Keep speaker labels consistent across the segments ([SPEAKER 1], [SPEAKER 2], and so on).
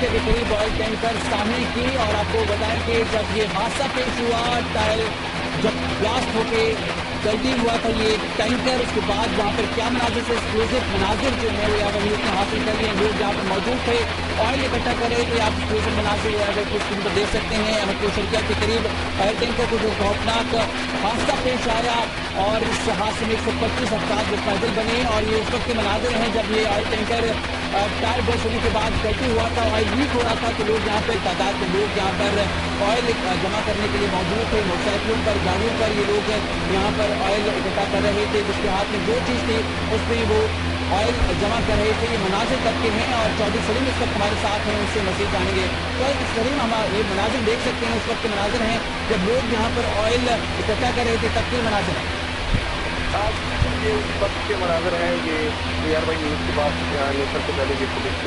[SPEAKER 1] घंटे के करीब ऑयल टैंकर सामने की। और आपको बताएं कि जब ये हादसा पेश हुआ, टायर जब ब्लास्ट होके जल्दी हुआ था ये टैंकर, उसके बाद वहाँ पर क्या मनाजिर से एक्सक्लूसिव मनाजिर जो है वो यहाँ पर न्यूज़ ने हासिल कर लिए। लोग जहाँ पर मौजूद थे ऑयल इकट्ठा कर रहे थे। आप एक्सक्लूसिव मनाजिर कुछ दिन पर देख सकते हैं। अहमदपुर शर्किया के करीब ऑयल टैंकर को जो खौफनाक हादसा पेश आया और इस हादसे में 125 अफराद मुतअद्दिल बने। और ये उस वक्त के मनाजिर हैं जब ये ऑयल टैंकर टायर बर्स्ट होने के बाद पलटी हुआ था, ऑयल लीक हो रहा था। तो लोग यहाँ पर तादाद में लोग यहाँ पर ऑयल जमा करने के लिए मौजूद थे। मोटरसाइकिलों पर, गाड़ियों पर ये लोग यहाँ पर ऑयल इकट्ठा कर रहे थे। जिसके हाथ में जो चीज़ थी उसमें वो ऑयल जमा कर रहे थे। ये मनाजिर तब के हैं और चौधरी सलीम इस वक्त हमारे साथ हैं, उनसे मज़ीद जानेंगे। तो सलीम, हम ये मनाजिर देख सकते हैं, उस वक्त के मनाजिर हैं जब लोग यहाँ पर ऑयल इकट्ठा कर रहे थे, तब के मनाजिर हैं।
[SPEAKER 2] ये उस वक्त के मनाजर हैं। ये एयरवाई न्यूज़ के बाद सबसे पहले ये पुलिस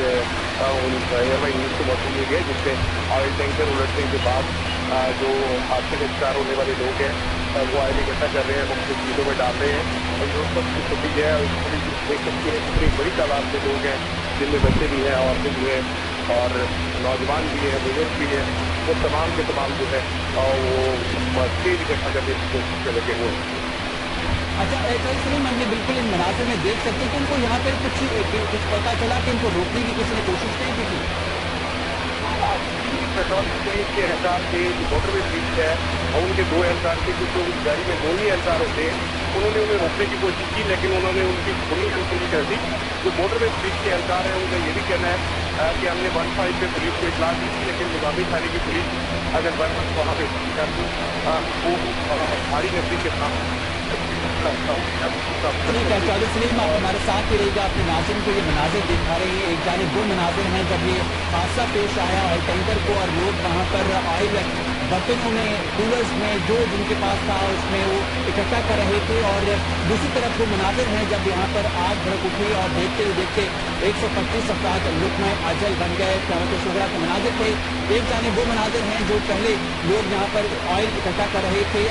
[SPEAKER 2] एयरवाई न्यूज़ को मौसू किए गए, जिससे ऑयल टैंकर उलटने के बाद जो हादसे का शिकार होने वाले लोग हैं वो ऑयल इकट्ठा कर रहे हैं, मुख्तलिफ चीज़ों में डाल रहे हैं। और जो उस वक्त की स्थिति है उसमें देख सकते हैं कितनी बड़ी तादाद में लोग हैं, जिनमें बच्चे भी हैं, औरतें भी हैं और नौजवान भी हैं, बुजुर्ग भी हैं। वो तमाम के तमाम जो है वो तेज इकट्ठा करने की कोशिश में लगे हुए हैं।
[SPEAKER 1] अच्छा चौधरी सलीम, हम ये बिल्कुल इन मनाजिर में देख सकते हैं कि उनको यहाँ पर कुछ पता चला कि इनको रोकने की किसी ने कोशिश नहीं की थी।
[SPEAKER 2] पेट्रोल स्टेज के एहसार के जो मोटरवे ब्रिज है और उनके दो एहसार के जो उस गाड़ी में दो ही एहसार होते हैं, उन्होंने उन्हें रोकने की कोशिश की, लेकिन उन्होंने उनकी खुली अनसुनी कर दी। जो मोटरवे ब्रिज के एहसार है उनका ये भी कहना है कि हमने 1-5 पे पुलिस को इतला दी थी, लेकिन मुकामी थाने की पुलिस अगर 1-1 वहाँ पे कर दी वो भारी नफरी के साथ।
[SPEAKER 1] ठीक है चौधरी सलीम, आप हमारे साथ ही रहेगा। अपने नाज़रीन को ये मनाजिर दिखा रहे हैं। एक जानिब वो मनाजिर हैं जब ये हादसा पेश आया ऑयल टैंकर को और लोग वहाँ पर ऑयल बर्तनों में, कूलर्स में जो जिनके पास था उसमें वो इकट्ठा कर रहे थे। और दूसरी तरफ वो मनाजिर हैं जब यहाँ पर आग भड़क उठी और देखते हुए देखते 125 अफराद लुत्फ़े अजल बन गए। क़यामत सुग़रा के मनाजिर थे। एक जानिब वो मनाजिर हैं जो पहले लोग यहाँ पर ऑयल इकट्ठा कर रहे थे।